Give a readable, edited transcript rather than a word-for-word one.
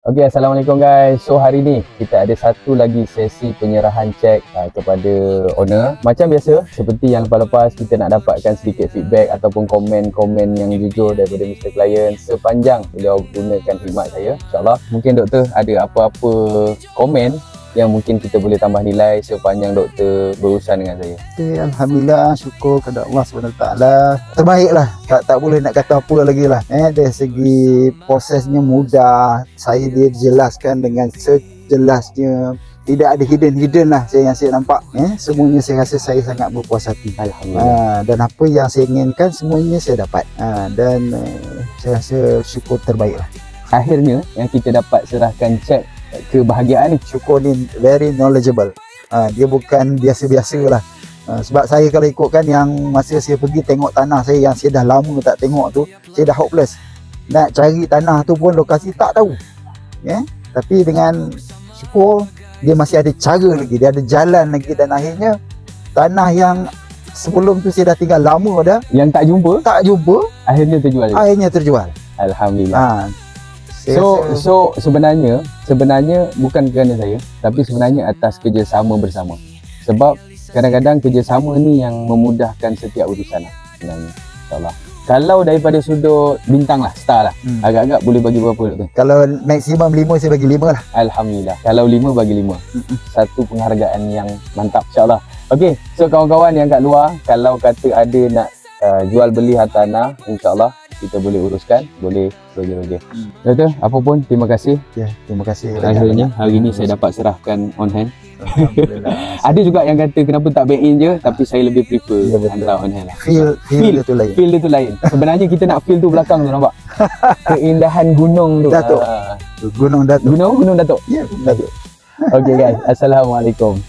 Okey, Assalamualaikum guys. So hari ni kita ada satu lagi sesi penyerahan cek kepada owner. Macam biasa, seperti yang lepas-lepas, kita nak dapatkan sedikit feedback ataupun komen-komen yang jujur daripada Mr. Client sepanjang beliau gunakan khidmat saya. InsyaAllah, mungkin doktor ada apa-apa komen yang mungkin kita boleh tambah nilai sepanjang doktor berurusan dengan saya. Okay, Alhamdulillah, syukur kepada Allah SWT. Terbaiklah, tak boleh nak kata apa lagi lah. Dari segi prosesnya mudah, saya dia jelaskan dengan sejelasnya. Tidak ada hidden lah yang saya nampak. Semuanya saya rasa saya sangat berpuas hati. Alhamdulillah. Dan apa yang saya inginkan semuanya saya dapat. Dan saya rasa syukur terbaik lah. Akhirnya yang kita dapat serahkan cek kebahagiaan ni. Syukur ni very knowledgeable. Dia bukan biasa-biasa lah. Sebab saya kalau ikutkan yang masa saya pergi tengok tanah saya yang saya dah lama tak tengok tu, saya dah hopeless. Nak cari tanah tu pun lokasi tak tahu. Tapi dengan syukur dia masih ada cara lagi, dia ada jalan lagi, dan akhirnya tanah yang sebelum tu saya dah tinggal lama dah, Yang tak jumpa akhirnya terjual. Akhirnya terjual. Alhamdulillah. So sebenarnya bukan kerana saya, tapi sebenarnya atas kerjasama bersama. Sebab kadang-kadang kerjasama ni yang memudahkan setiap urusan lah sebenarnya. InsyaAllah. Kalau daripada sudut bintang lah, star lah, agak-agak boleh bagi berapa tu? Kalau maksimum 5 saya bagi 5 lah. Alhamdulillah. Kalau 5 bagi 5. Satu penghargaan yang mantap, insyaAllah. Okey, so kawan-kawan yang kat luar, kalau kata ada nak jual beli tanah, insyaAllah kita boleh uruskan, boleh bagi. Doktor, apa pun terima kasih. Ya, terima kasih. Akhirnya hari ni saya dapat serahkan on hand. Alhamdulillah. Ada juga yang kata kenapa tak back in je, tapi saya lebih prefer hantar on hand lah. Feel dia tu lain. Feel dia tu lain. Sebenarnya kita nak feel tu belakang tu, nampak? Keindahan gunung tu. Datuk. Gunung Datuk. Gunung Datuk. Ya, Datuk. Okay guys, Assalamualaikum.